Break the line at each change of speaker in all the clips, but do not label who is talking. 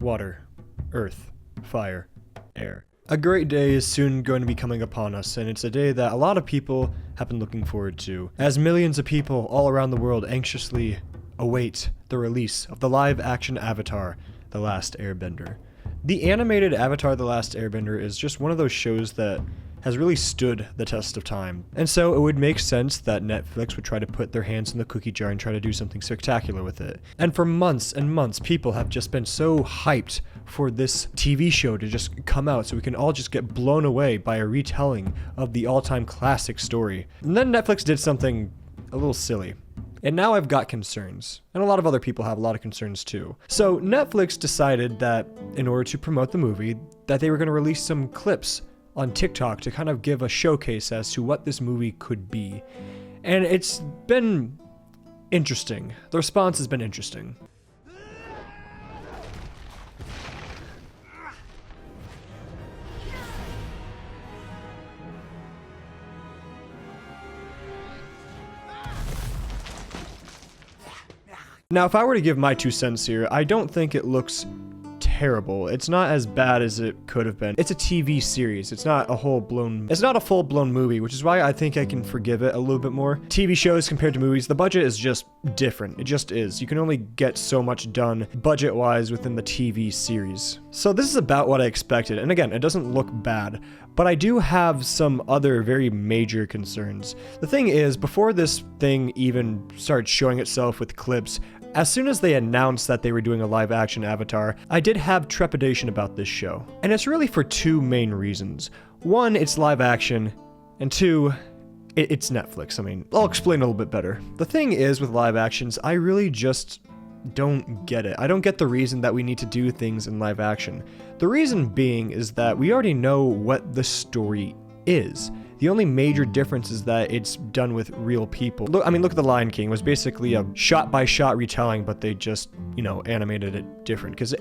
water, earth, fire, air. A great day is soon going to be coming upon us, and it's a day that a lot of people have been looking forward to, as millions of people all around the world anxiously await the release of the live-action Avatar, The Last Airbender. The animated Avatar The Last Airbender is just one of those shows that has really stood the test of time. And so it would make sense that Netflix would try to put their hands in the cookie jar and try to do something spectacular with it. And for months and months, people have just been so hyped for this TV show to just come out so we can all just get blown away by a retelling of the all-time classic story. And then Netflix did something a little silly. And now I've got concerns. And a lot of other people have a lot of concerns too. So Netflix decided that in order to promote the movie, that they were going to release some clips on TikTok to kind of give a showcase as to what this movie could be. And it's been interesting. The response has been interesting. Now, if I were to give my 2 cents here, I don't think it looks terrible. It's not as bad as it could have been. It's a TV series. It's not a full-blown movie, which is why I think I can forgive it a little bit more. TV shows compared to movies, the budget is just different. It just is. You can only get so much done budget-wise within the TV series. So this is about what I expected. And again, it doesn't look bad, but I do have some other very major concerns. The thing is, before this thing even started showing itself with clips, as soon as they announced that they were doing a live-action Avatar, I did have trepidation about this show. And it's really for 2 main reasons. 1, it's live-action, and 2, it's Netflix. I mean, I'll explain a little bit better. The thing is, with live-actions, I really just don't get it. I don't get the reason that we need to do things in live-action. The reason being is that we already know what the story is. The only major difference is that it's done with real people. Look at The Lion King. It was basically a shot-by-shot retelling, but they just, animated it different. Because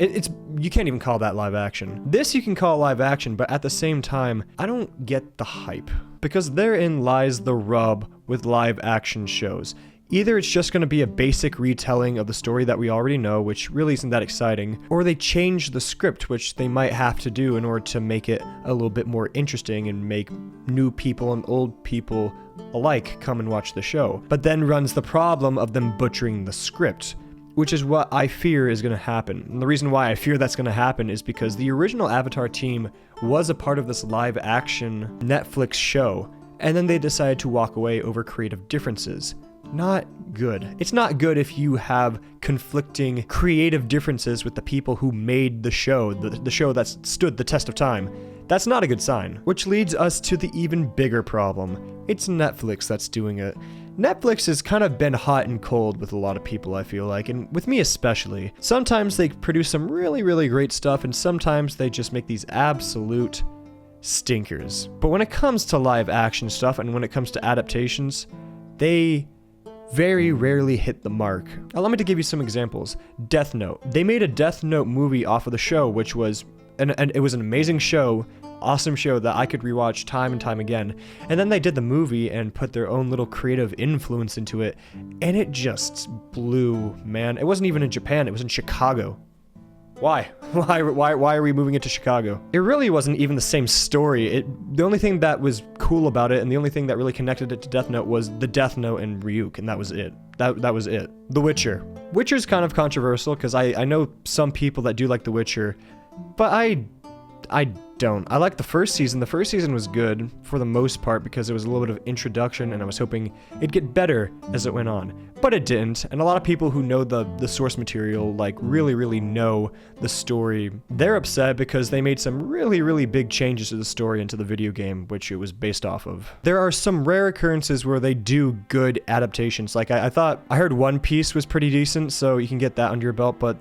you can't even call that live action. This you can call live action, but at the same time, I don't get the hype. Because therein lies the rub with live action shows. Either it's just going to be a basic retelling of the story that we already know, which really isn't that exciting, or they change the script, which they might have to do in order to make it a little bit more interesting and make new people and old people alike come and watch the show. But then runs the problem of them butchering the script, which is what I fear is going to happen. And the reason why I fear that's going to happen is because the original Avatar team was a part of this live-action Netflix show, and then they decided to walk away over creative differences. Not good. It's not good if you have conflicting creative differences with the people who made the show, the show that stood the test of time. That's not a good sign. Which leads us to the even bigger problem. It's Netflix that's doing it. Netflix has kind of been hot and cold with a lot of people, I feel like, and with me especially. Sometimes they produce some really, really great stuff, and sometimes they just make these absolute stinkers. But when it comes to live action stuff and when it comes to adaptations, they very rarely hit the mark. Allow me to give you some examples. Death Note. They made a Death Note movie off of the show, which was, and it was an amazing show, awesome show that I could rewatch time and time again. And then they did the movie and put their own little creative influence into it, and it just blew, man. It wasn't even in Japan, it was in Chicago. Why? Why are we moving it to Chicago? It really wasn't even the same story. The only thing that was cool about it, and the only thing that really connected it to Death Note was the Death Note and Ryuk, and that was it. That was it. The Witcher. Witcher's kind of controversial, because I know some people that do like The Witcher, but I don't. I like the first season. The first season was good for the most part because it was a little bit of introduction, and I was hoping it'd get better as it went on. But it didn't, and a lot of people who know the source material, like really know the story, they're upset because they made some really big changes to the story into the video game, which it was based off of. There are some rare occurrences where they do good adaptations. Like I heard One Piece was pretty decent, so you can get that under your belt, but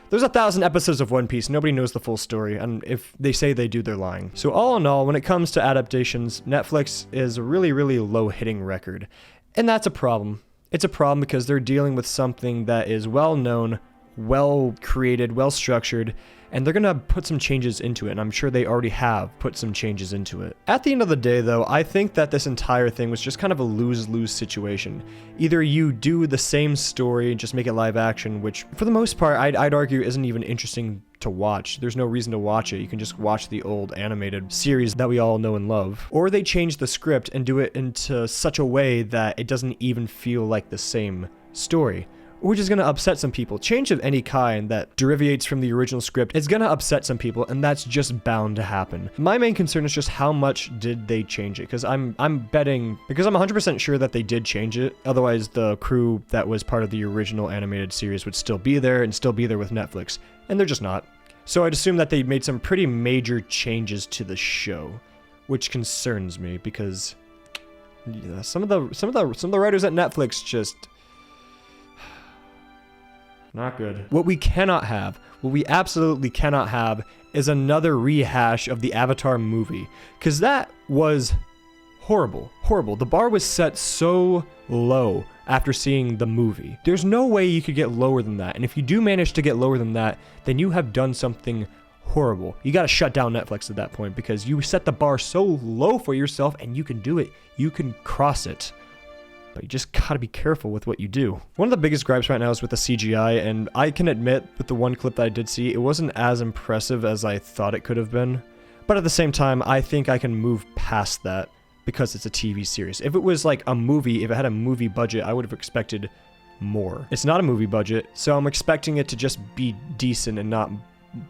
there's 1,000 episodes of One Piece. Nobody knows the full story, and if they say they do, they're lying. So all in all, when it comes to adaptations, Netflix is a really low-hitting record. And that's a problem. It's a problem because they're dealing with something that is well known, well created, well structured, and they're gonna put some changes into it, and I'm sure they already have put some changes into it. At the end of the day though, I think that this entire thing was just kind of a lose-lose situation. Either you do the same story and just make it live action, which for the most part I'd argue isn't even interesting to watch. There's no reason to watch it. You can just watch the old animated series that we all know and love. Or they change the script and do it into such a way that it doesn't even feel like the same story, which is going to upset some people. Change of any kind that derivates from the original script is going to upset some people, and that's just bound to happen. My main concern is just how much did they change it, because I'm betting, because I'm 100% sure that they did change it, otherwise the crew that was part of the original animated series would still be there and still be there with Netflix, and they're just not. So I'd assume that they made some pretty major changes to the show, which concerns me, because yeah, some of the writers at Netflix just not good. What we cannot have, what we absolutely cannot have, is another rehash of the Avatar movie. Because that was horrible. Horrible. The bar was set so low after seeing the movie. There's no way you could get lower than that. And if you do manage to get lower than that, then you have done something horrible. You gotta shut down Netflix at that point, because you set the bar so low for yourself, and you can do it. You can cross it. But you just gotta be careful with what you do. One of the biggest gripes right now is with the CGI, and I can admit, with the one clip that I did see, it wasn't as impressive as I thought it could have been. But at the same time, I think I can move past that, because it's a TV series. If it was like a movie, if it had a movie budget, I would have expected more. It's not a movie budget, so I'm expecting it to just be decent and not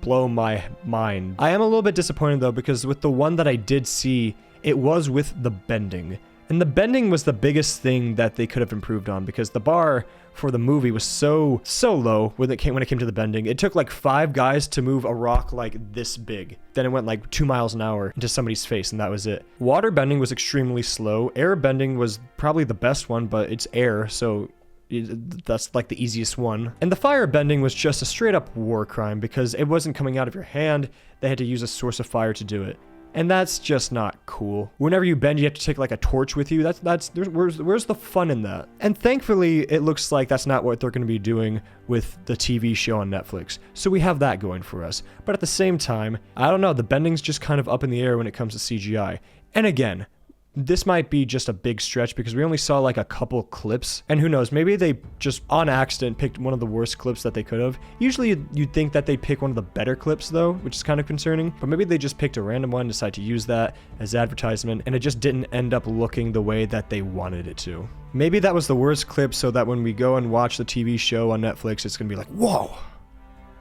blow my mind. I am a little bit disappointed though, because with the one that I did see, it was with the bending. And the bending was the biggest thing that they could have improved on, because the bar for the movie was so low when it came to the bending. It took like 5 guys to move a rock like this big. Then it went like 2 miles an hour into somebody's face, and that was it. Water bending was extremely slow. Air bending was probably the best one, but it's air, so that's like the easiest one. And the fire bending was just a straight up war crime, because it wasn't coming out of your hand. They had to use a source of fire to do it. And that's just not cool. Whenever you bend, you have to take like a torch with you. Where's the fun in that? And thankfully, it looks like that's not what they're going to be doing with the TV show on Netflix. So we have that going for us. But at the same time, I don't know, the bending's just kind of up in the air when it comes to CGI. And again, this might be just a big stretch, because we only saw like a couple clips, and who knows, maybe they just on accident picked one of the worst clips that they could have. Usually you'd think that they'd pick one of the better clips though, which is kind of concerning, but maybe they just picked a random one, decided to use that as advertisement, and it just didn't end up looking the way that they wanted it to. Maybe that was the worst clip, so that when we go and watch the TV show on Netflix, it's gonna be like, whoa,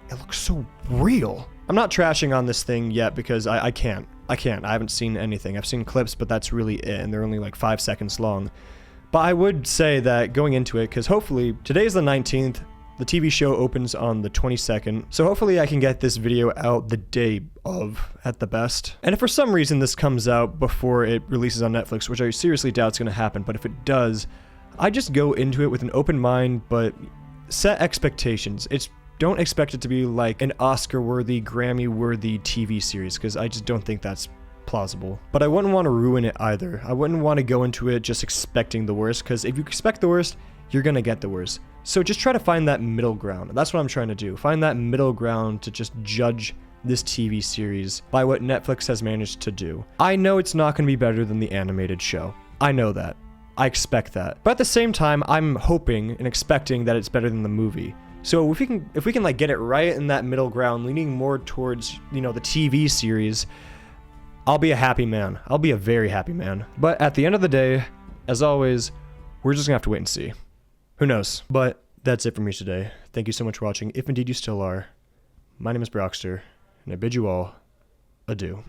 it looks so real. I'm not trashing on this thing yet, because I can't. I haven't seen anything. I've seen clips, but that's really it, and they're only like 5 seconds long. But I would say that going into it, because hopefully, today's the 19th, the TV show opens on the 22nd, so hopefully I can get this video out the day of, at the best. And if for some reason this comes out before it releases on Netflix, which I seriously doubt is going to happen, but if it does, I just go into it with an open mind, but set expectations. Don't expect it to be like an Oscar-worthy, Grammy-worthy TV series, because I just don't think that's plausible. But I wouldn't want to ruin it either. I wouldn't want to go into it just expecting the worst, because if you expect the worst, you're gonna get the worst. So just try to find that middle ground. That's what I'm trying to do. Find that middle ground to just judge this TV series by what Netflix has managed to do. I know it's not going to be better than the animated show. I know that. I expect that. But at the same time, I'm hoping and expecting that it's better than the movie. So if we can like get it right in that middle ground, leaning more towards, you know, the TV series, I'll be a happy man. I'll be a very happy man. But at the end of the day, as always, we're just gonna have to wait and see. Who knows? But that's it for me today. Thank you so much for watching, if indeed you still are. My name is Brockster, and I bid you all adieu.